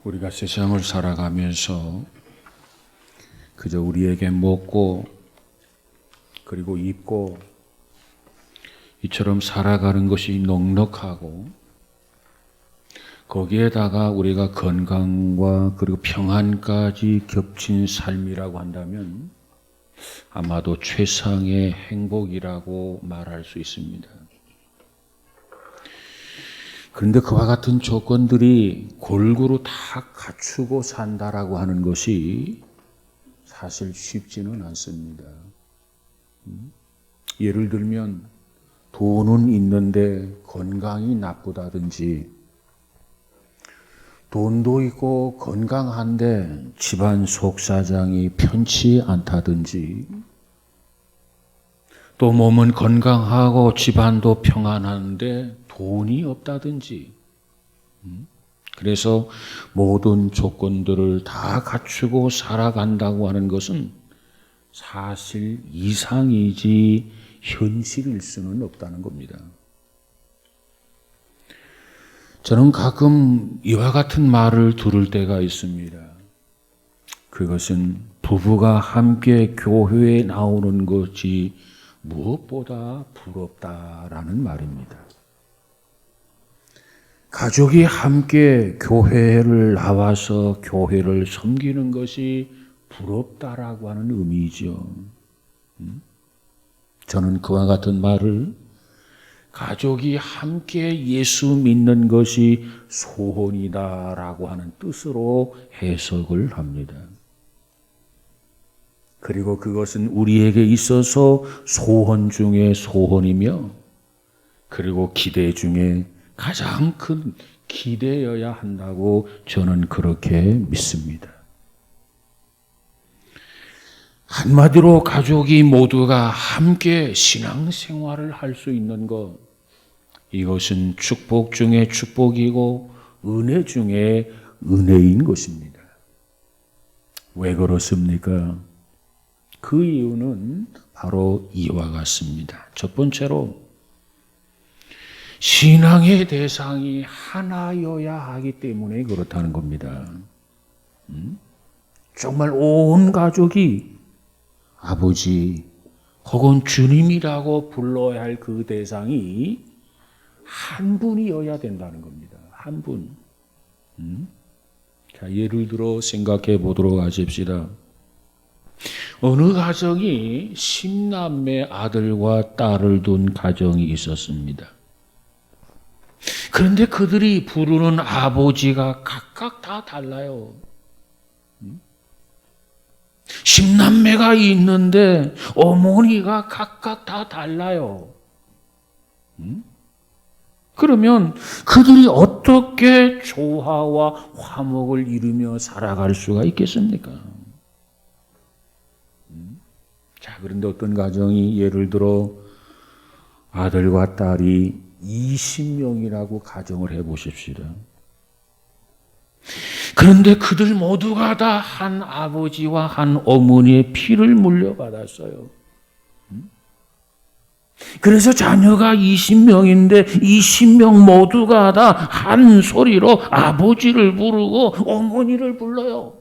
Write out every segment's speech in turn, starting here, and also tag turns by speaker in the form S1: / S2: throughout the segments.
S1: 우리가 세상을 살아가면서 그저 우리에게 먹고 그리고 입고 이처럼 살아가는 것이 넉넉하고 거기에다가 우리가 건강과 그리고 평안까지 겹친 삶이라고 한다면 아마도 최상의 행복이라고 말할 수 있습니다. 그런데 그와 같은 조건들이 골고루 다 갖추고 산다라고 하는 것이 사실 쉽지는 않습니다. 예를 들면 돈은 있는데 건강이 나쁘다든지, 돈도 있고 건강한데 집안 속사정이 편치 않다든지, 또 몸은 건강하고 집안도 평안한데 돈이 없다든지, 그래서 모든 조건들을 다 갖추고 살아간다고 하는 것은 사실 이상이지 현실일 수는 없다는 겁니다. 저는 가끔 이와 같은 말을 들을 때가 있습니다. 그것은 부부가 함께 교회에 나오는 것이 무엇보다 부럽다라는 말입니다. 가족이 함께 교회를 나와서 교회를 섬기는 것이 부럽다라고 하는 의미죠. 저는 그와 같은 말을 가족이 함께 예수 믿는 것이 소원이다라고 하는 뜻으로 해석을 합니다. 그리고 그것은 우리에게 있어서 소원 중에 소원이며, 그리고 기대 중에 가장 큰 기대여야 한다고 저는 그렇게 믿습니다. 한마디로 가족이 모두가 함께 신앙생활을 할 수 있는 것, 이것은 축복 중에 축복이고 은혜 중에 은혜인 것입니다. 왜 그렇습니까? 그 이유는 바로 이와 같습니다. 첫 번째로 신앙의 대상이 하나여야 하기 때문에 그렇다는 겁니다. 정말 온 가족이 아버지 혹은 주님이라고 불러야 할 그 대상이 한 분이어야 된다는 겁니다. 한 분. 자, 예를 들어 생각해 보도록 하십시다. 어느 가정이 10남매 아들과 딸을 둔 가정이 있었습니다. 그런데 그들이 부르는 아버지가 각각 다 달라요. 10남매가 있는데 어머니가 각각 다 달라요. 그러면 그들이 어떻게 조화와 화목을 이루며 살아갈 수가 있겠습니까? 자, 그런데 어떤 가정이 예를 들어 아들과 딸이 20명이라고 가정을 해보십시다. 그런데 그들 모두가 다 한 아버지와 한 어머니의 피를 물려받았어요. 그래서 자녀가 20명인데 20명 모두가 다 한 소리로 아버지를 부르고 어머니를 불러요.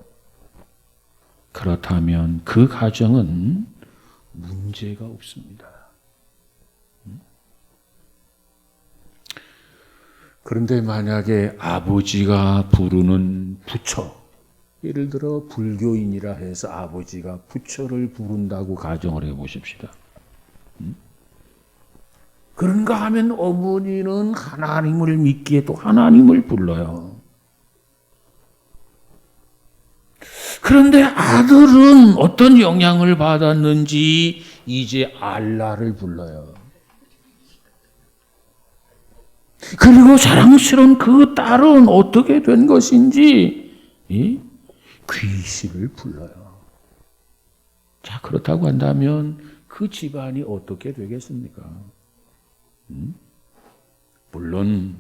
S1: 그렇다면 그 가정은 문제가 없습니다. 그런데 만약에 아버지가 부르는 부처, 예를 들어 불교인이라 해서 아버지가 부처를 부른다고 가정을 해보십시다. 그런가 하면 어머니는 하나님을 믿기에 또 하나님을 불러요. 그런데 아들은 어떤 영향을 받았는지 이제 알라를 불러요. 그리고 자랑스러운 그 딸은 어떻게 된 것인지 귀신을 불러요. 자, 그렇다고 한다면 그 집안이 어떻게 되겠습니까? 물론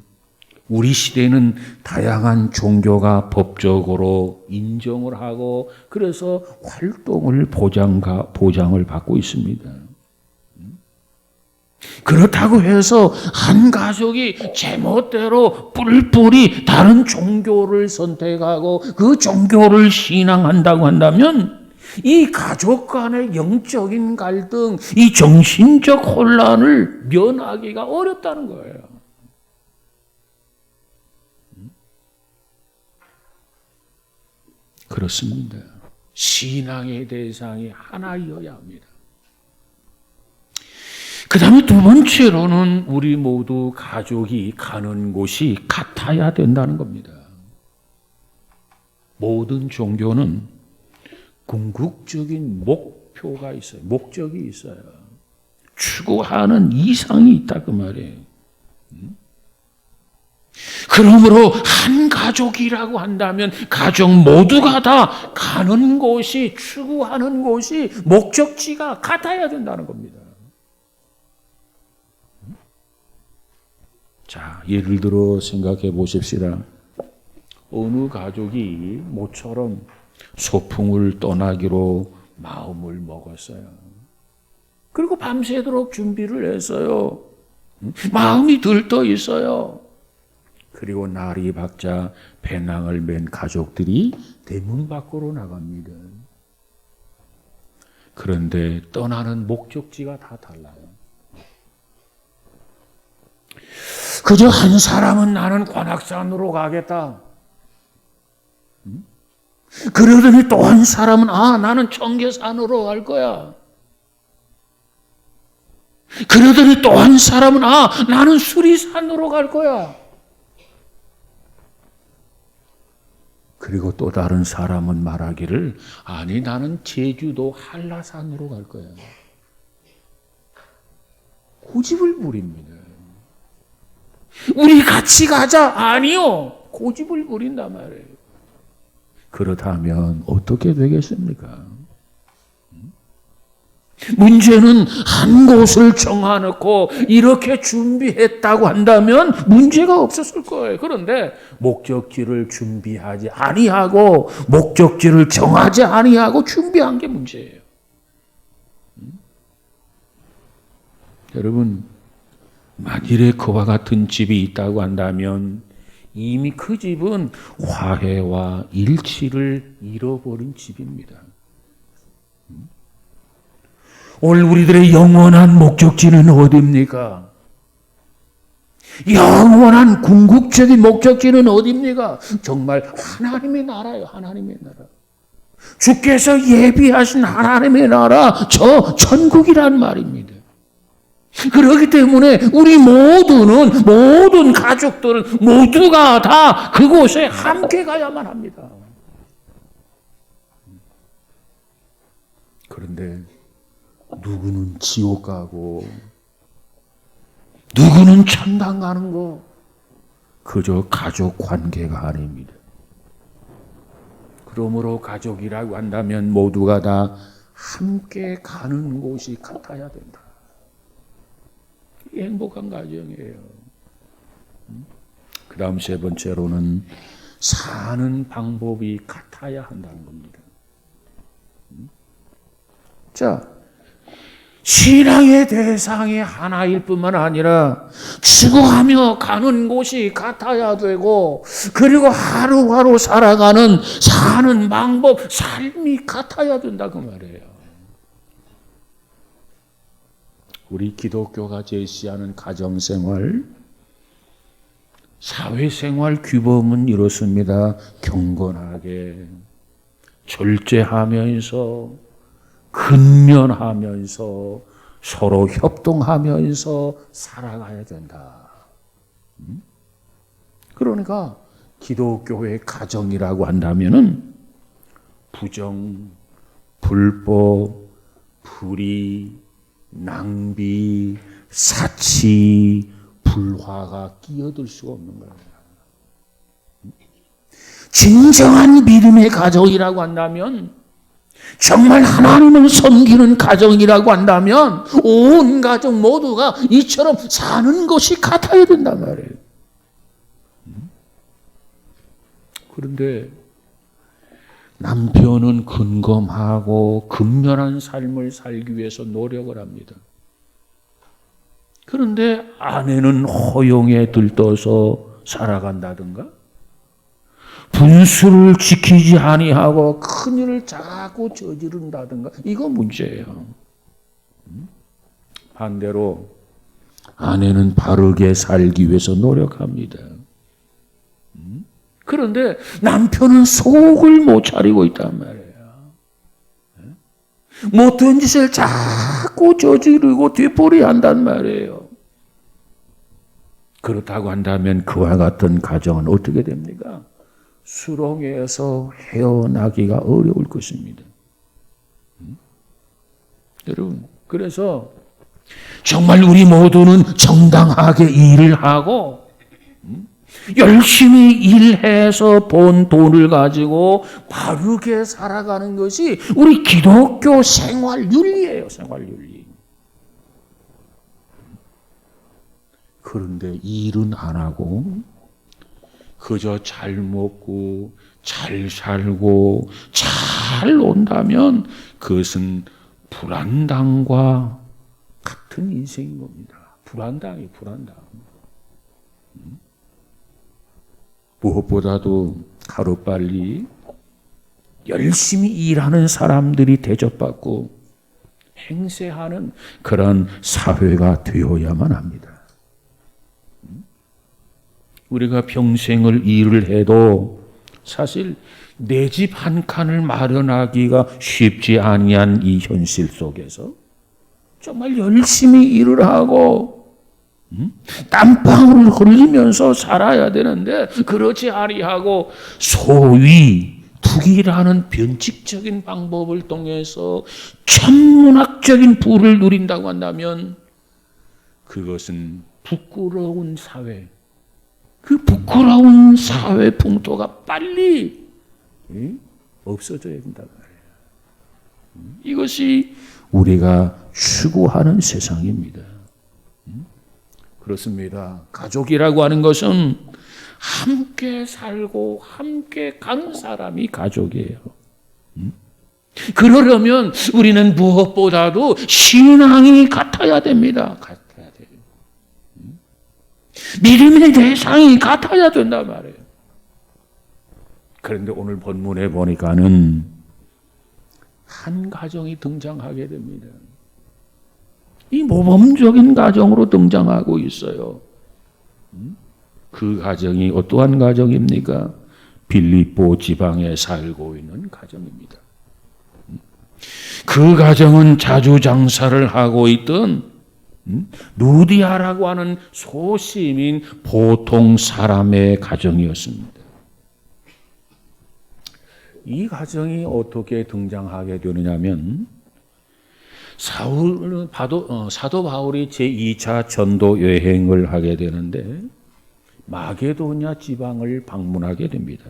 S1: 우리 시대는 다양한 종교가 법적으로 인정을 하고 그래서 활동을 보장을 받고 있습니다. 그렇다고 해서 한 가족이 제멋대로 뿔뿔이 다른 종교를 선택하고 그 종교를 신앙한다고 한다면 이 가족 간의 영적인 갈등, 이 정신적 혼란을 면하기가 어렵다는 거예요. 그렇습니다. 신앙의 대상이 하나이어야 합니다. 그 다음에 두 번째로는 우리 모두 가족이 가는 곳이 같아야 된다는 겁니다. 모든 종교는 궁극적인 목표가 있어요. 목적이 있어요. 추구하는 이상이 있다 그 말이에요. 그러므로 한 가족이라고 한다면 가족 모두가 다 가는 곳이, 추구하는 곳이, 목적지가 같아야 된다는 겁니다. 자, 예를 들어 생각해 보십시다. 어느 가족이 모처럼 소풍을 떠나기로 마음을 먹었어요. 그리고 밤새도록 준비를 했어요. 마음이 들떠 있어요. 그리고 날이 밝자 배낭을 맨 가족들이 대문 밖으로 나갑니다. 그런데 떠나는 목적지가 다 달라요. 그저 한 사람은 나는 관악산으로 가겠다. 그러더니 또 한 사람은 나는 청계산으로 갈 거야. 그러더니 또 한 사람은 나는 수리산으로 갈 거야. 그리고 또 다른 사람은 말하기를 아니 나는 제주도 한라산으로 갈 거야. 고집을 부립니다. 우리 같이 가자. 아니요. 고집을 부린단 말이에요. 그렇다면 어떻게 되겠습니까? 문제는 한 곳을 정해놓고 이렇게 준비했다고 한다면 문제가 없었을 거예요. 그런데 목적지를 준비하지 아니하고 목적지를 정하지 아니하고 준비한 게 문제예요. 여러분, 만일에 그와 같은 집이 있다고 한다면 이미 그 집은 화해와 일치를 잃어버린 집입니다. 오늘 우리들의 영원한 목적지는 어디입니까? 영원한 궁극적인 목적지는 어디입니까? 정말 하나님의 나라예요. 하나님의 나라. 주께서 예비하신 하나님의 나라, 저 천국이란 말입니다. 그렇기 때문에 우리 모든 가족들은 모두가 다 그곳에 함께 가야만 합니다. 그런데 누구는 지옥 가고 누구는 천당 가는 거 그저 가족 관계가 아닙니다. 그러므로 가족이라고 한다면 모두가 다 함께 가는 곳이 같아야 된다. 행복한 가정이에요. 그 다음 세 번째로는 사는 방법이 같아야 한다는 겁니다. 자, 신앙의 대상이 하나일 뿐만 아니라 추구하며 가는 곳이 같아야 되고 그리고 하루하루 살아가는 사는 방법, 삶이 같아야 된다 그 말이에요. 우리 기독교가 제시하는 가정생활, 사회생활 규범은 이렇습니다. 경건하게, 절제하면서, 근면하면서, 서로 협동하면서 살아가야 된다. 그러니까 기독교의 가정이라고 한다면은 부정, 불법, 불의, 낭비, 사치, 불화가 끼어들 수가 없는 거예요. 진정한 믿음의 가정이라고 한다면, 정말 하나님을 섬기는 가정이라고 한다면 온 가족 모두가 이처럼 사는 것이 같아야 된단 말이에요. 그런데 남편은 근검하고 근면한 삶을 살기 위해서 노력을 합니다. 그런데 아내는 허용에 들떠서 살아간다든가, 분수를 지키지 아니하고 큰일을 자꾸 저지른다든가, 이거 문제예요. 반대로 아내는 바르게 살기 위해서 노력합니다. 그런데 남편은 속을 못 차리고 있단 말이에요. 못된 짓을 자꾸 저지르고 뒤풀이 한단 말이에요. 그렇다고 한다면 그와 같은 가정은 어떻게 됩니까? 수렁에서 헤어나기가 어려울 것입니다. 여러분, 그래서 정말 우리 모두는 정당하게 일을 하고 열심히 일해서 번 돈을 가지고 바르게 살아가는 것이 우리 기독교 생활윤리예요. 생활윤리. 그런데 일은 안 하고 그저 잘 먹고 잘 살고 잘 논다면 그것은 불안당과 같은 인생인 겁니다. 불안당이 불안당. 무엇보다도 하루빨리 열심히 일하는 사람들이 대접받고 행세하는 그런 사회가 되어야만 합니다. 우리가 평생을 일을 해도 사실 내 집 한 칸을 마련하기가 쉽지 아니한 이 현실 속에서 정말 열심히 일을 하고 땀방울을 흘리면서 살아야 되는데 그렇지 아니하고 소위 투기라는 변칙적인 방법을 통해서 천문학적인 부를 누린다고 한다면 그것은 부끄러운 사회, 그 부끄러운 사회 풍토가 빨리 없어져야 된다 말이에요. 이것이 우리가 추구하는 세상입니다. 그렇습니다. 가족이라고 하는 것은 함께 살고 함께 가는 사람이 가족이에요. 그러려면 우리는 무엇보다도 신앙이 같아야 됩니다. 같아야 돼요. 믿음의 대상이 같아야 된단 말이에요. 그런데 오늘 본문에 보니까는 한 가정이 등장하게 됩니다. 이 모범적인 가정으로 등장하고 있어요. 그 가정이 어떠한 가정입니까? 빌립보 지방에 살고 있는 가정입니다. 그 가정은 자주 장사를 하고 있던 누디아라고 하는 소시민 보통 사람의 가정이었습니다. 이 가정이 어떻게 등장하게 되느냐면 사도 바울이 제2차 전도 여행을 하게 되는데 마게도냐 지방을 방문하게 됩니다.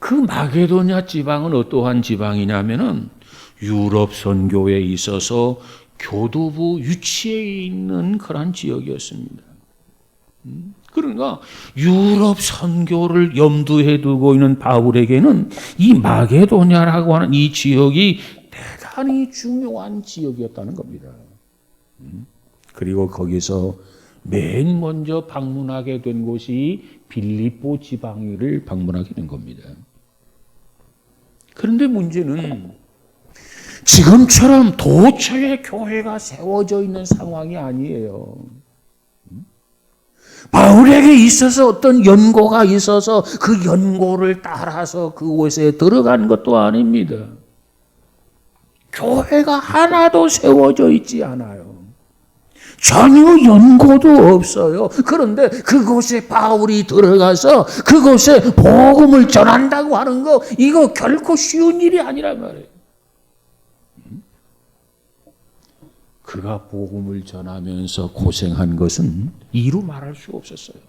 S1: 그 마게도냐 지방은 어떠한 지방이냐면은 유럽 선교에 있어서 교두부 위치에 있는 그런 지역이었습니다. 그러니까 유럽 선교를 염두에 두고 있는 바울에게는 이 마게도냐라고 하는 이 지역이 대단히 중요한 지역이었다는 겁니다. 그리고 거기서 맨 먼저 방문하게 된 곳이 빌립보 지방을 방문하게 된 겁니다. 그런데 문제는 지금처럼 도처에 교회가 세워져 있는 상황이 아니에요. 바울에게 있어서 어떤 연고가 있어서 그 연고를 따라서 그곳에 들어간 것도 아닙니다. 교회가 하나도 세워져 있지 않아요. 전혀 연고도 없어요. 그런데 그곳에 바울이 들어가서 그곳에 복음을 전한다고 하는 거 이거 결코 쉬운 일이 아니란 말이에요. 그가 복음을 전하면서 고생한 것은 이루 말할 수 없었어요.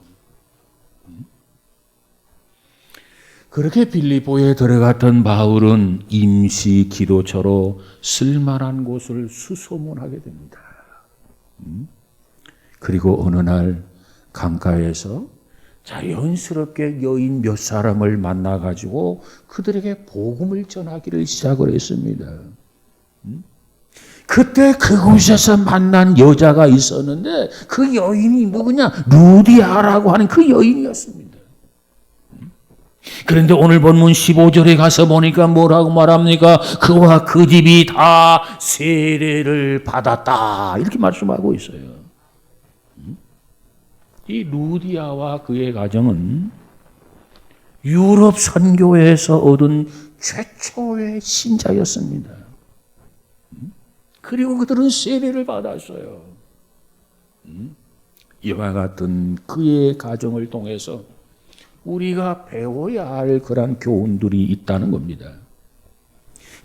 S1: 그렇게 빌립보에 들어갔던 바울은 임시 기도처로 쓸만한 곳을 수소문하게 됩니다. 그리고 어느 날 강가에서 자연스럽게 여인 몇 사람을 만나가지고 그들에게 복음을 전하기를 시작을 했습니다. 그때 그곳에서 만난 여자가 있었는데 그 여인이 누구냐? 루디아라고 하는 그 여인이었습니다. 그런데 오늘 본문 15절에 가서 보니까 뭐라고 말합니까? 그와 그 집이 다 세례를 받았다. 이렇게 말씀하고 있어요. 이 루디아와 그의 가정은 유럽 선교에서 얻은 최초의 신자였습니다. 그리고 그들은 세례를 받았어요. 이와 같은 그의 가정을 통해서 우리가 배워야 할 그런 교훈들이 있다는 겁니다.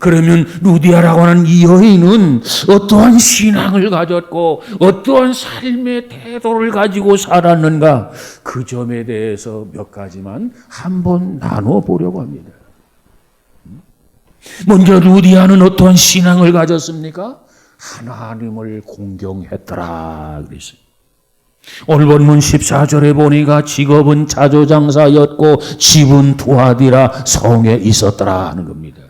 S1: 그러면 루디아라고 하는 이 여인은 어떠한 신앙을 가졌고 어떠한 삶의 태도를 가지고 살았는가, 그 점에 대해서 몇 가지만 한번 나눠보려고 합니다. 먼저 루디아는 어떠한 신앙을 가졌습니까? 하나님을 공경했더라 그랬어요. 오늘 본문 14절에 보니까 직업은 자조장사였고 집은 두아디라 성에 있었더라 하는 겁니다.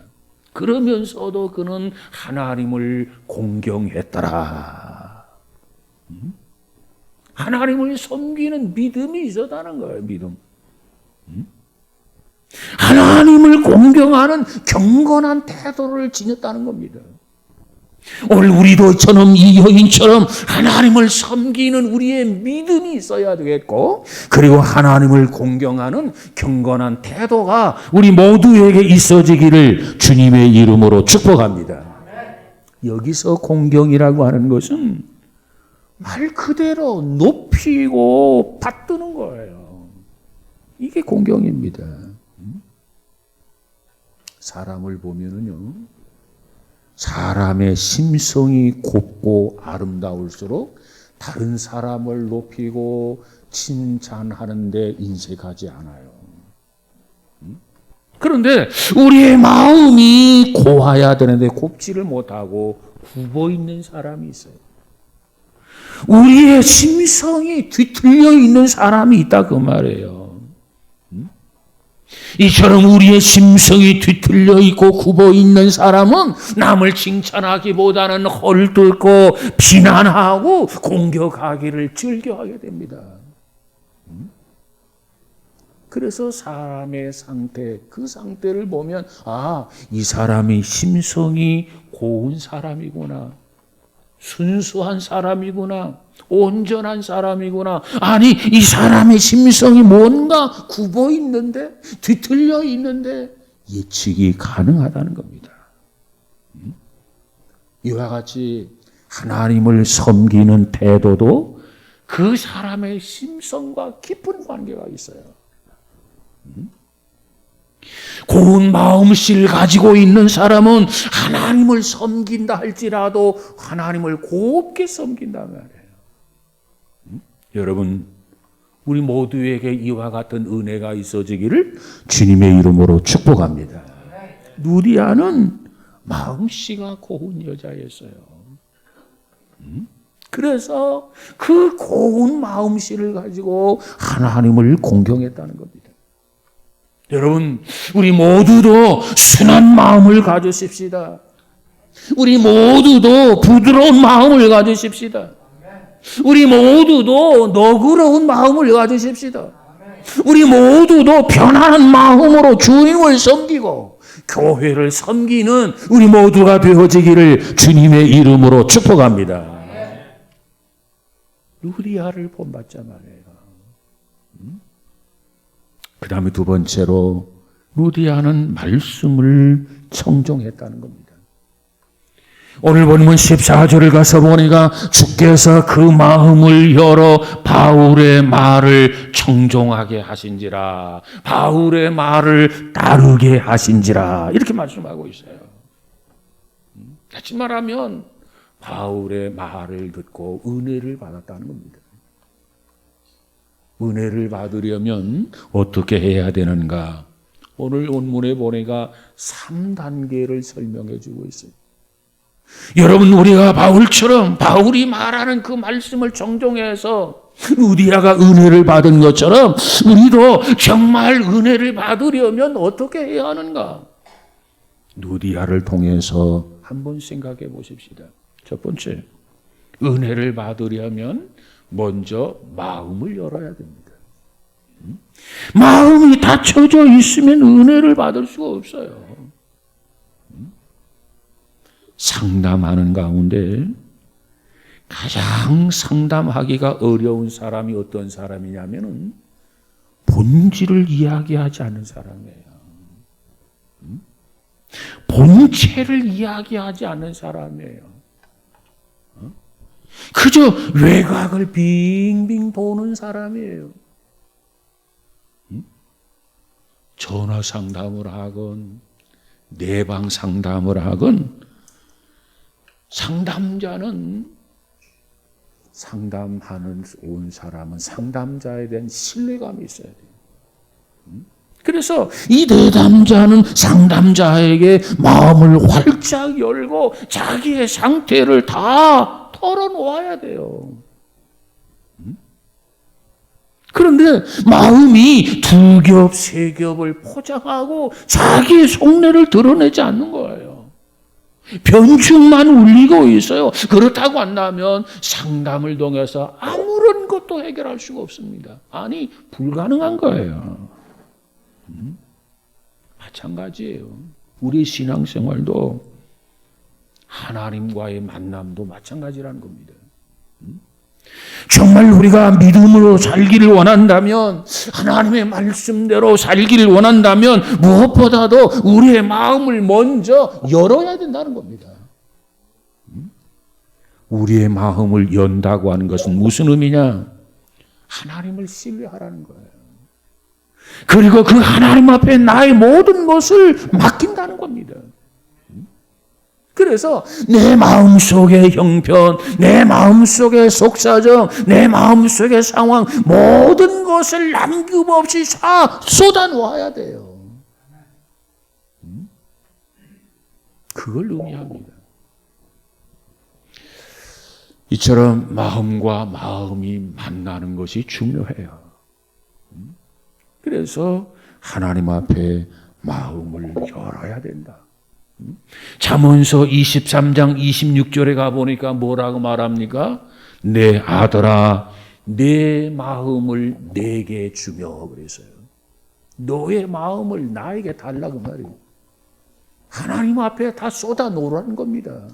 S1: 그러면서도 그는 하나님을 공경했더라. 하나님을 섬기는 믿음이 있었다는 거예요. 믿음. 하나님을 공경하는 경건한 태도를 지녔다는 겁니다. 오늘 우리도 이 여인처럼 하나님을 섬기는 우리의 믿음이 있어야 되겠고, 그리고 하나님을 공경하는 경건한 태도가 우리 모두에게 있어지기를 주님의 이름으로 축복합니다. 여기서 공경이라고 하는 것은 말 그대로 높이고 받드는 거예요. 이게 공경입니다. 사람을 보면은요, 사람의 심성이 곱고 아름다울수록 다른 사람을 높이고 칭찬하는데 인색하지 않아요. 그런데 우리의 마음이 고와야 되는데 곱지를 못하고 굽어 있는 사람이 있어요. 우리의 심성이 뒤틀려 있는 사람이 있다 그 말이에요. 이처럼 우리의 심성이 뒤틀려 있고 굽어 있는 사람은 남을 칭찬하기보다는 헐뜯고 비난하고 공격하기를 즐겨하게 됩니다. 그래서 사람의 상태, 그 상태를 보면 이 사람이 심성이 고운 사람이구나, 순수한 사람이구나, 온전한 사람이구나. 아니, 이 사람의 심성이 뭔가 굽어 있는데, 뒤틀려 있는데 예측이 가능하다는 겁니다. 이와 같이 하나님을 섬기는 태도도 그 사람의 심성과 깊은 관계가 있어요. 고운 마음씨를 가지고 있는 사람은 하나님을 섬긴다 할지라도 하나님을 곱게 섬긴다 말이에요. 여러분, 우리 모두에게 이와 같은 은혜가 있어지기를 주님의 이름으로 축복합니다. 루디아는 마음씨가 고운 여자였어요. 그래서 그 고운 마음씨를 가지고 하나님을 공경했다는 겁니다. 여러분, 우리 모두도 순한 마음을 가지십시다. 우리 모두도 부드러운 마음을 가지십시다. 우리 모두도 너그러운 마음을 가지십시다. 우리 모두도 편안한 마음으로 주님을 섬기고 교회를 섬기는 우리 모두가 되어지기를 주님의 이름으로 축복합니다. 루디아를 본받자 말이에요. 그 다음에 두 번째로 루디아는 말씀을 청종했다는 겁니다. 오늘 본문 14절을 가서 보니까 주께서 그 마음을 열어 바울의 말을 청종하게 하신지라, 바울의 말을 따르게 하신지라, 이렇게 말씀하고 있어요. 다시 말하면 바울의 말을 듣고 은혜를 받았다는 겁니다. 은혜를 받으려면 어떻게 해야 되는가? 오늘 본문에 보니까 3단계를 설명해 주고 있어요. 여러분, 우리가 바울처럼 바울이 말하는 그 말씀을 정종해서 루디아가 은혜를 받은 것처럼 우리도 정말 은혜를 받으려면 어떻게 해야 하는가? 루디아를 통해서 한번 생각해 보십시다. 첫 번째, 은혜를 받으려면 먼저 마음을 열어야 됩니다. 마음이 닫혀져 있으면 은혜를 받을 수가 없어요. 상담하는 가운데 가장 상담하기가 어려운 사람이 어떤 사람이냐면은 본질을 이야기하지 않는 사람이에요. 본체를 이야기하지 않는 사람이에요. 그저 외곽을 빙빙 도는 사람이에요. 전화 상담을 하건 내방 상담을 하건 상담자는 상담하는 온 사람은 상담자에 대한 신뢰감이 있어야 돼요. 그래서 이 내담자는 상담자에게 마음을 활짝 열고 자기의 상태를 다 털어놓아야 돼요. 그런데 마음이 두 겹, 세 겹을 포장하고 자기의 속내를 드러내지 않는 거예요. 변죽만 울리고 있어요. 그렇다고 한다면 상담을 통해서 아무런 것도 해결할 수가 없습니다. 아니, 불가능한 거예요. 마찬가지예요. 우리 신앙생활도 하나님과의 만남도 마찬가지라는 겁니다. 정말 우리가 믿음으로 살기를 원한다면, 하나님의 말씀대로 살기를 원한다면 무엇보다도 우리의 마음을 먼저 열어야 된다는 겁니다. 우리의 마음을 연다고 하는 것은 무슨 의미냐? 하나님을 신뢰하라는 거예요. 그리고 그 하나님 앞에 나의 모든 것을 맡긴다는 겁니다. 그래서 내 마음속의 형편, 내 마음속의 속사정, 내 마음속의 상황 모든 것을 남김없이 다 쏟아놓아야 돼요. 그걸 의미합니다. 이처럼 마음과 마음이 만나는 것이 중요해요. 그래서 하나님 앞에 마음을 열어야 된다. 잠언서 23장 26절에 가보니까 뭐라고 말합니까? 내 아들아 내 마음을 내게 주며 그랬어요. 너의 마음을 나에게 달라고 말이에요. 하나님 앞에 다 쏟아 놓으라는 겁니다.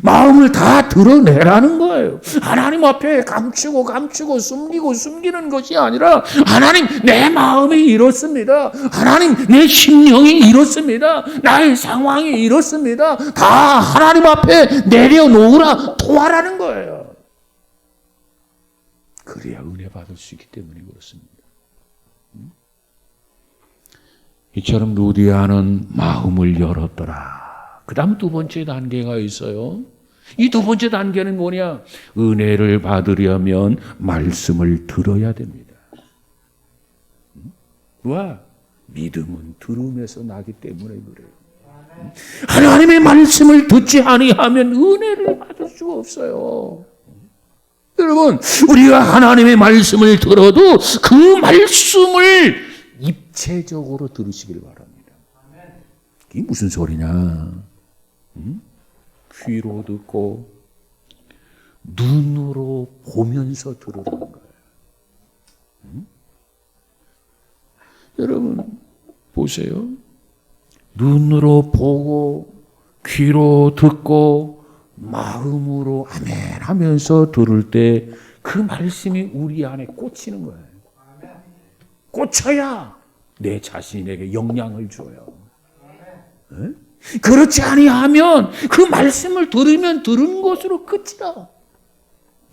S1: 마음을 다 드러내라는 거예요. 하나님 앞에 감추고 숨기는 것이 아니라 하나님 내 마음이 이렇습니다. 하나님 내 심령이 이렇습니다. 나의 상황이 이렇습니다. 다 하나님 앞에 내려놓으라 도와라는 거예요. 그래야 은혜 받을 수 있기 때문에 그렇습니다. 이처럼 루디아는 마음을 열었더라. 그 다음 두 번째 단계가 있어요. 이 두 번째 단계는 뭐냐? 은혜를 받으려면 말씀을 들어야 됩니다. 와, 믿음은 들음에서 나기 때문에 그래요. 하나님의 말씀을 듣지 아니하면 은혜를 받을 수가 없어요. 여러분, 우리가 하나님의 말씀을 들어도 그 말씀을 입체적으로 들으시길 바랍니다. 이게 무슨 소리냐? 귀로 듣고 눈으로 보면서 들으라는 거예요. 여러분 보세요. 눈으로 보고 귀로 듣고 마음으로 아멘 하면서 들을 때 그 말씀이 우리 안에 꽂히는 거예요. 꽂혀야 내 자신에게 영향을 줘요. 네? 그렇지 아니하면 그 말씀을 들으면 들은 것으로 끝이라.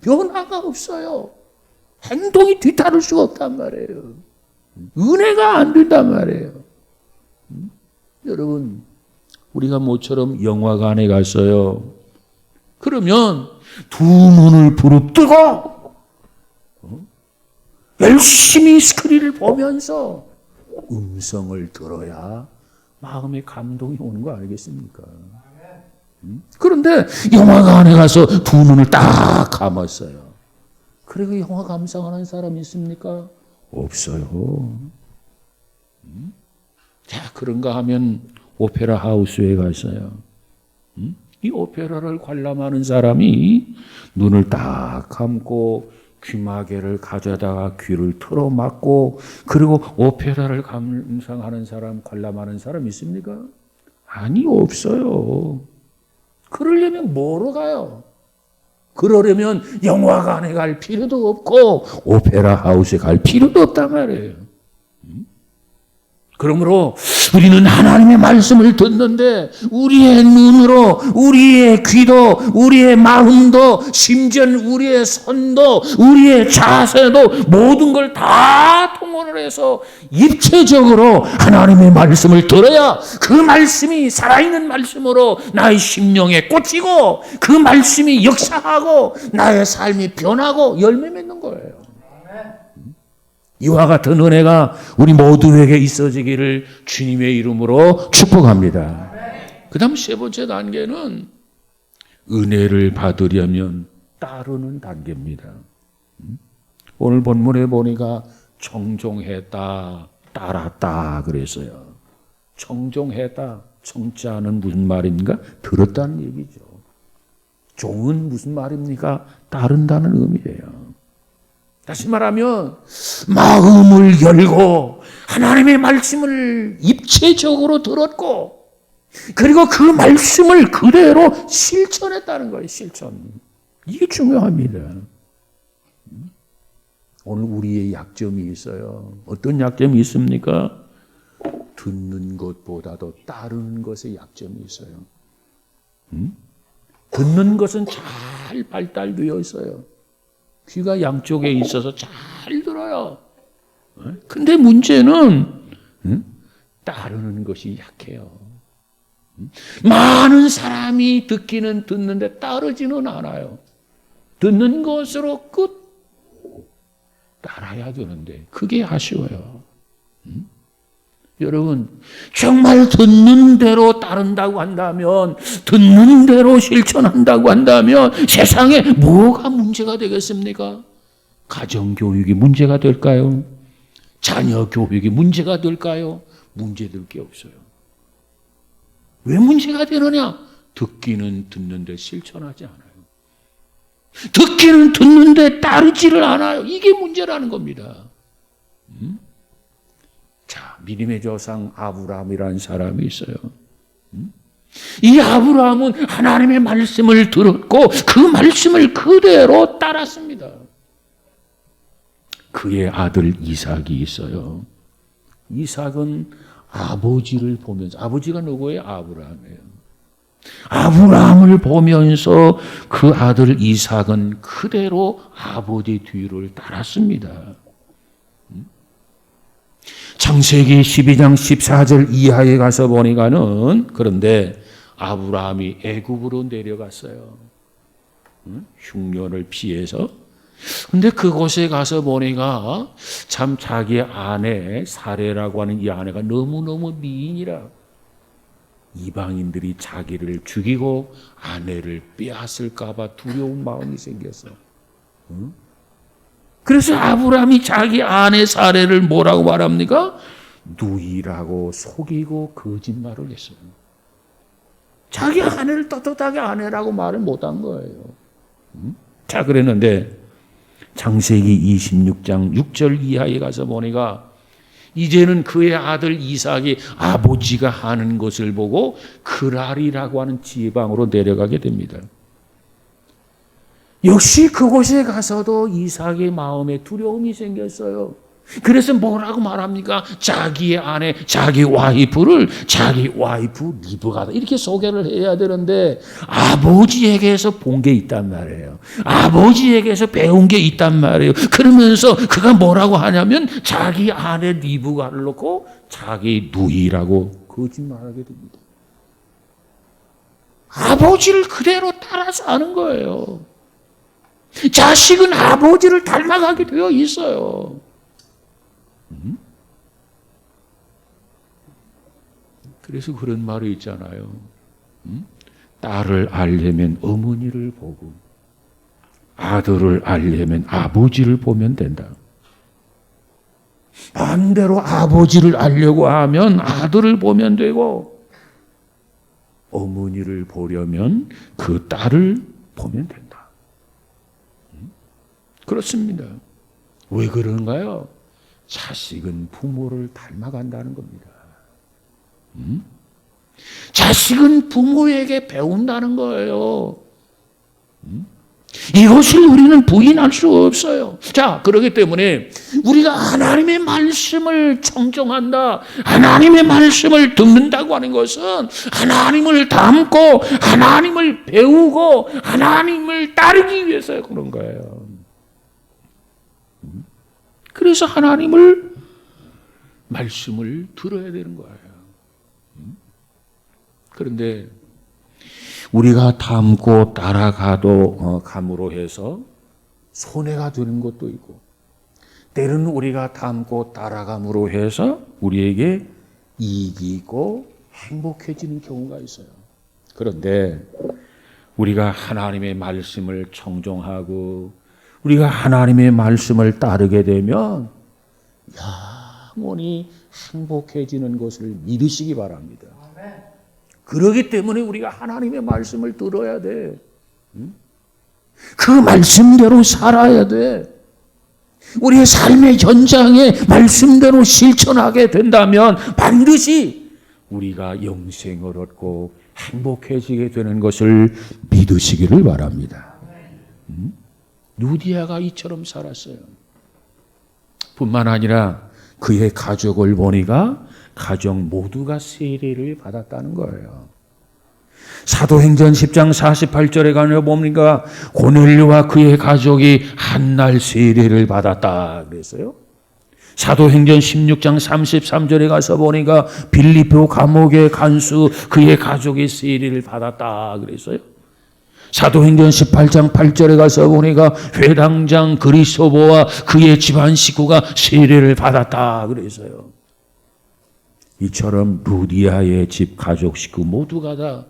S1: 변화가 없어요. 행동이 뒤따를 수가 없단 말이에요. 은혜가 안 된단 말이에요. 여러분, 우리가 모처럼 영화관에 갔어요. 그러면 두 눈을 부릅뜨고 열심히 스크린을 보면서 음성을 들어야 마음에 감동이 오는 거 알겠습니까? 그런데 영화관에 가서 두 눈을 딱 감았어요. 그리고 영화 감상하는 사람이 있습니까? 없어요. 자, 그런가 하면 오페라 하우스에 갔어요. 이 오페라를 관람하는 사람이 눈을 딱 감고 귀마개를 가져다가 귀를 틀어막고 그리고 오페라를 감상하는 사람, 관람하는 사람 있습니까? 아니, 없어요. 그러려면 뭐로 가요? 그러려면 영화관에 갈 필요도 없고 오페라 하우스에 갈 필요도 없단 말이에요. 그러므로 우리는 하나님의 말씀을 듣는데 우리의 눈으로, 우리의 귀도, 우리의 마음도, 심지어 우리의 손도, 우리의 자세도 모든 걸 다 통원을 해서 입체적으로 하나님의 말씀을 들어야 그 말씀이 살아있는 말씀으로 나의 심령에 꽂히고 그 말씀이 역사하고 나의 삶이 변하고 열매 맺는 거예요. 이와 같은 은혜가 우리 모두에게 있어지기를 주님의 이름으로 축복합니다. 그 다음 세 번째 단계는 은혜를 받으려면 따르는 단계입니다. 오늘 본문에 보니까 청종했다, 따랐다 그랬어요. 청종했다, 청자는 무슨 말인가? 들었다는 얘기죠. 종은 무슨 말입니까? 따른다는 의미예요. 다시 말하면 마음을 열고 하나님의 말씀을 입체적으로 들었고 그리고 그 말씀을 그대로 실천했다는 거예요. 실천. 이게 중요합니다. 오늘 우리의 약점이 있어요. 어떤 약점이 있습니까? 듣는 것보다도 따르는 것에 약점이 있어요. 듣는 것은 잘 발달되어 있어요. 귀가 양쪽에 있어서 잘 들어요. 근데 문제는 따르는 것이 약해요. 많은 사람이 듣기는 듣는데 따르지는 않아요. 듣는 것으로 끝 따라야 되는데 그게 아쉬워요. 여러분 정말 듣는 대로 따른다고 한다면 듣는 대로 실천한다고 한다면 세상에 뭐가 문제가 되겠습니까? 가정교육이 문제가 될까요? 자녀교육이 문제가 될까요? 문제될 게 없어요. 왜 문제가 되느냐? 듣기는 듣는데 실천하지 않아요. 듣기는 듣는데 따르지를 않아요. 이게 문제라는 겁니다. 자, 믿음의 조상 아브라함이라는 사람이 있어요. 이 아브라함은 하나님의 말씀을 들었고 그 말씀을 그대로 따랐습니다. 그의 아들 이삭이 있어요. 이삭은 아버지를 보면서, 아버지가 누구예요? 아브라함이에요. 아브라함을 보면서 그 아들 이삭은 그대로 아버지 뒤를 따랐습니다. 창세기 12장 14절 이하에 가서 보니까는 그런데 아브라함이 애굽으로 내려갔어요. 흉년을 피해서. 근데 그곳에 가서 보니까 참 자기 아내 사레라고 하는 이 아내가 너무너무 미인이라 이방인들이 자기를 죽이고 아내를 빼앗을까 봐 두려운 마음이 생겼어. 그래서 아브라함이 자기 아내 사레를 뭐라고 말합니까? 누이라고 속이고 거짓말을 했어요. 자기 아내를 떳떳하게 아내라고 말을 못한 거예요. 자, 그랬는데 창세기 26장 6절 이하에 가서 보니까 이제는 그의 아들 이삭이 아버지가 하는 것을 보고 그랄이라고 하는 지방으로 내려가게 됩니다. 역시 그곳에 가서도 이삭의 마음에 두려움이 생겼어요. 그래서 뭐라고 말합니까? 자기의 아내, 자기 와이프를 자기 와이프 리브가다 이렇게 소개를 해야 되는데 아버지에게서 본 게 있단 말이에요. 아버지에게서 배운 게 있단 말이에요. 그러면서 그가 뭐라고 하냐면 자기 아내 리브가를 놓고 자기 누이라고 거짓말하게 됩니다. 아버지를 그대로 따라서 하는 거예요. 자식은 아버지를 닮아가게 되어 있어요. 그래서 그런 말이 있잖아요. 딸을 알려면 어머니를 보고 아들을 알려면 아버지를 보면 된다. 반대로 아버지를 알려고 하면 아들을 보면 되고 어머니를 보려면 그 딸을 보면 된다. 그렇습니다. 왜 그런가요? 자식은 부모를 닮아간다는 겁니다. 자식은 부모에게 배운다는 거예요. 이것을 우리는 부인할 수 없어요. 자, 그렇기 때문에 우리가 하나님의 말씀을 청정한다, 하나님의 말씀을 듣는다고 하는 것은 하나님을 닮고 하나님을 배우고 하나님을 따르기 위해서 그런 거예요. 그래서 하나님을 말씀을 들어야 되는 거예요. 그런데 우리가 닮고 따라가도 감으로 해서 손해가 되는 것도 있고, 때로는 우리가 닮고 따라감으로 해서 우리에게 이익이 있고 행복해지는 경우가 있어요. 그런데 우리가 하나님의 말씀을 청종하고 우리가 하나님의 말씀을 따르게 되면 영원히 행복해지는 것을 믿으시기 바랍니다. 그러기 때문에 우리가 하나님의 말씀을 들어야 돼. 그 말씀대로 살아야 돼. 우리의 삶의 현장에 말씀대로 실천하게 된다면 반드시 우리가 영생을 얻고 행복해지게 되는 것을 믿으시기를 바랍니다. 루디아가 이처럼 살았어요. 뿐만 아니라 그의 가족을 보니까 가족 모두가 세례를 받았다는 거예요. 사도행전 10장 48절에 가면 보니까 고넬료와 그의 가족이 한날 세례를 받았다 그랬어요. 사도행전 16장 33절에 가서 보니까 빌립보 감옥의 간수 그의 가족이 세례를 받았다 그랬어요. 사도행전 18장 8절에 가서 보니까 회당장 그리스도보와 그의 집안 식구가 세례를 받았다 그랬어요. 이처럼 루디아의 집 가족 식구 모두가 다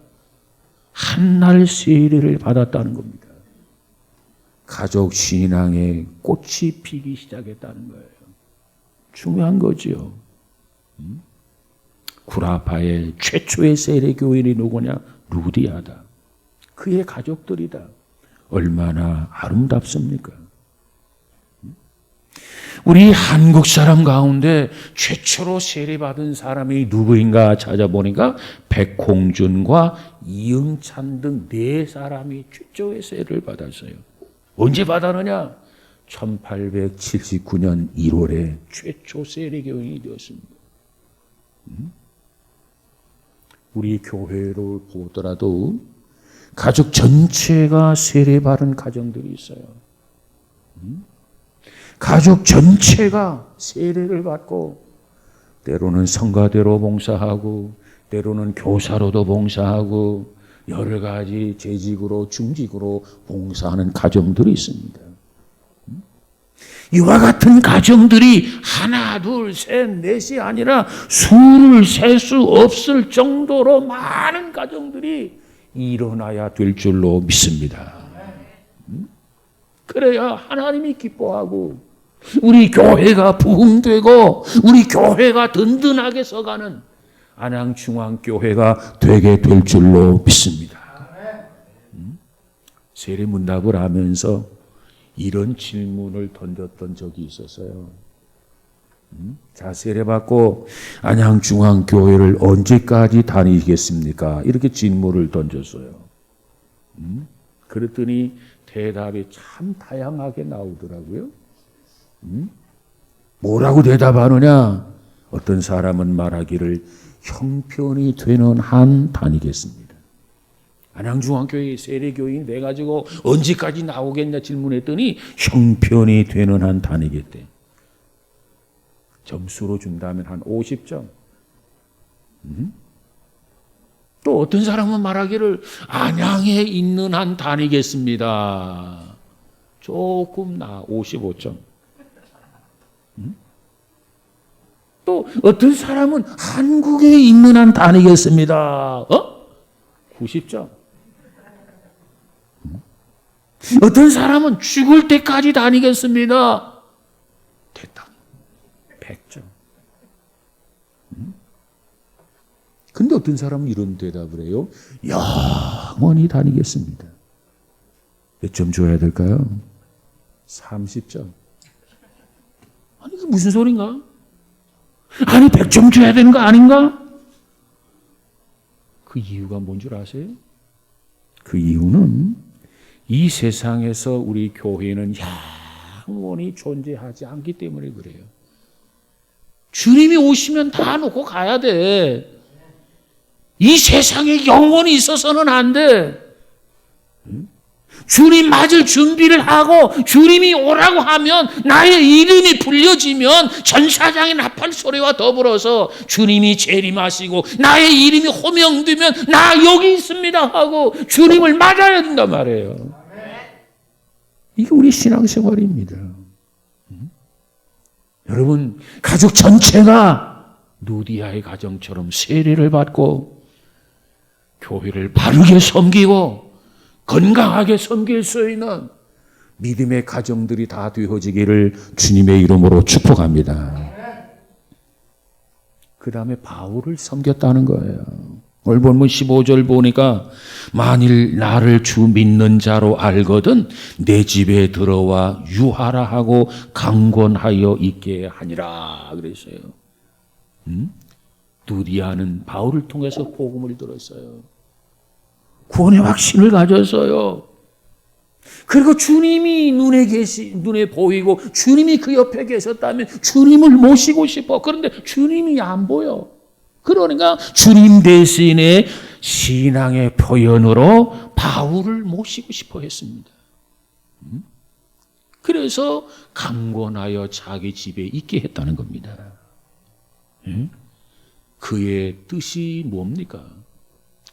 S1: 한날 세례를 받았다는 겁니다. 가족 신앙에 꽃이 피기 시작했다는 거예요. 중요한 거지요. 구라파의 최초의 세례 교인이 누구냐? 루디아다. 그의 가족들이다. 얼마나 아름답습니까? 우리 한국 사람 가운데 최초로 세례받은 사람이 누구인가 찾아보니까 백홍준과 이응찬 등 4사람이 최초의 세례를 받았어요. 언제 받았느냐? 1879년 1월에 최초 세례교인이 되었습니다. 우리 교회를 보더라도 가족 전체가 세례받은 가정들이 있어요. 가족 전체가 세례를 받고 때로는 성가대로 봉사하고 때로는 교사로도 봉사하고 여러 가지 재직으로 중직으로 봉사하는 가정들이 있습니다. 이와 같은 가정들이 하나, 둘, 셋, 넷이 아니라 수를 셀 수 없을 정도로 많은 가정들이 일어나야 될 줄로 믿습니다. 그래야 하나님이 기뻐하고 우리 교회가 부흥되고 우리 교회가 든든하게 서가는 안양중앙교회가 되게 될 줄로 믿습니다. 세례문답을 하면서 이런 질문을 던졌던 적이 있었어요. 자, 세례받고 안양중앙교회를 언제까지 다니겠습니까? 이렇게 질문을 던졌어요. 그랬더니 대답이 참 다양하게 나오더라고요. 뭐라고 대답하느냐? 어떤 사람은 말하기를 형편이 되는 한 다니겠습니다. 안양중앙교회 세례교인 돼가지고 언제까지 나오겠냐 질문했더니 형편이 되는 한 다니겠대. 점수로 준다면 한 50점. 또 어떤 사람은 말하기를 안양에 있는 한 다니겠습니다. 조금 나 55점. 또 어떤 사람은 한국에 있는 한 다니겠습니다. 90점. 어떤 사람은 죽을 때까지 다니겠습니다. 됐다. 100점. 근데 어떤 사람은 이런 대답을 해요. 영원히 다니겠습니다. 몇 점 줘야 될까요? 30점. 아니, 그 무슨 소린가? 아니, 100점 줘야 되는 거 아닌가? 그 이유가 뭔 줄 아세요? 그 이유는 이 세상에서 우리 교회는 영원히 존재하지 않기 때문에 그래요. 주님이 오시면 다 놓고 가야 돼. 이 세상에 영원히 있어서는 안 돼. 주님 맞을 준비를 하고 주님이 오라고 하면 나의 이름이 불려지면 전사장의 나팔 소리와 더불어서 주님이 재림하시고 나의 이름이 호명되면 나 여기 있습니다 하고 주님을 맞아야 된단 말이에요. 이게 우리 신앙생활입니다. 여러분, 가족 전체가 누디아의 가정처럼 세례를 받고 교회를 바르게 섬기고 건강하게 섬길 수 있는 믿음의 가정들이 다 되어지기를 주님의 이름으로 축복합니다. 그 다음에 바울을 섬겼다는 거예요. 오늘 본문 15절 보니까 만일 나를 주 믿는 자로 알거든 내 집에 들어와 유하라 하고 강권하여 있게 하니라 그랬어요. 누디아는 바울을 통해서 복음을 들었어요. 구원의 확신을 가졌어요. 그리고 주님이 눈에 보이고 주님이 그 옆에 계셨다면 주님을 모시고 싶어. 그런데 주님이 안 보여. 그러니까 주님 대신에 신앙의 표현으로 바울을 모시고 싶어 했습니다. 그래서 강권하여 자기 집에 있게 했다는 겁니다. 그의 뜻이 뭡니까?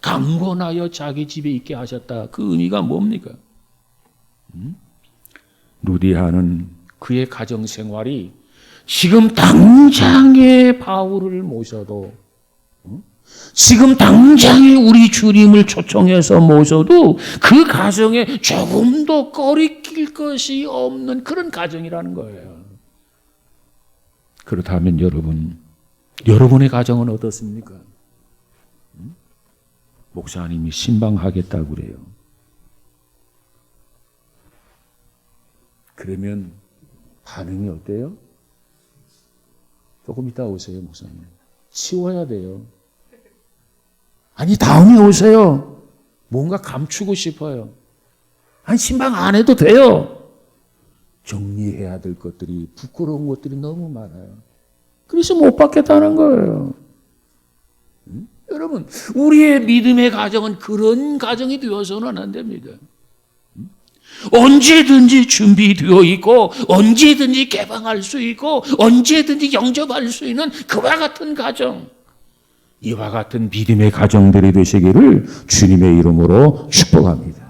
S1: 강권하여 자기 집에 있게 하셨다. 그 의미가 뭡니까? 루디아는 그의 가정생활이 지금 당장에 바울을 모셔도 지금 당장에 우리 주님을 초청해서 모셔도 그 가정에 조금도 꺼리낄 것이 없는 그런 가정이라는 거예요. 그렇다면 여러분의 가정은 어떻습니까? 목사님이 신방하겠다고 그래요. 그러면 반응이 어때요? 조금 이따 오세요, 목사님. 치워야 돼요. 아니, 다음에 오세요. 뭔가 감추고 싶어요. 아니, 신방 안 해도 돼요. 정리해야 될 것들이, 부끄러운 것들이 너무 많아요. 그래서 못 받겠다는 거예요. 여러분, 우리의 믿음의 가정은 그런 가정이 되어서는 안 됩니다. 언제든지 준비되어 있고 언제든지 개방할 수 있고 언제든지 영접할 수 있는 그와 같은 가정, 이와 같은 믿음의 가정들이 되시기를 주님의 이름으로 축복합니다.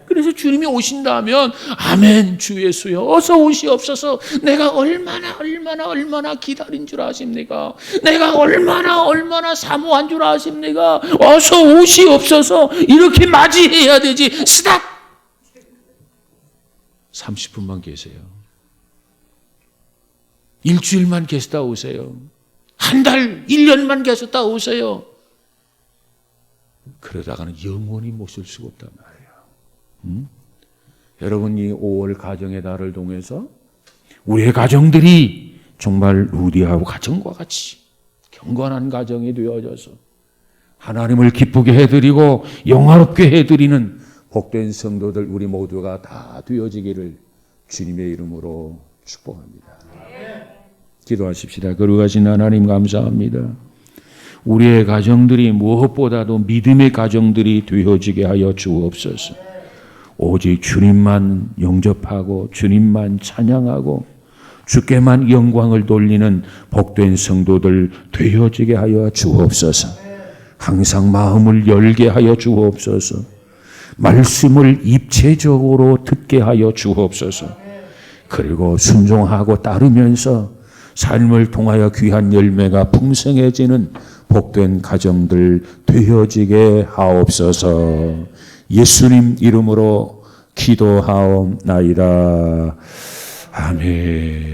S1: 그래서 주님이 오신다면 아멘 주 예수여 어서 오시옵소서. 내가 얼마나 기다린 줄 아십니까? 내가 얼마나 사모한 줄 아십니까? 어서 오시옵소서. 이렇게 맞이해야 되지. 스탑! 30분만 계세요. 일주일만 계시다 오세요. 한 달, 1년만 계셨다 오세요. 그러다가는 영원히 모실 수가 없단 말이에요. 여러분이 5월 가정의 달을 통해서 우리의 가정들이 정말 루디아하고 가정과 같이 경건한 가정이 되어져서 하나님을 기쁘게 해드리고 영화롭게 해드리는 복된 성도들 우리 모두가 다 되어지기를 주님의 이름으로 축복합니다. 기도하십시다. 거룩하신 하나님 감사합니다. 우리의 가정들이 무엇보다도 믿음의 가정들이 되어지게 하여 주옵소서. 오직 주님만 영접하고 주님만 찬양하고 주께만 영광을 돌리는 복된 성도들 되어지게 하여 주옵소서. 항상 마음을 열게 하여 주옵소서. 말씀을 입체적으로 듣게 하여 주옵소서. 그리고 순종하고 따르면서 삶을 통하여 귀한 열매가 풍성해지는 복된 가정들 되어지게 하옵소서. 예수님 이름으로 기도하옵나이다. 아멘.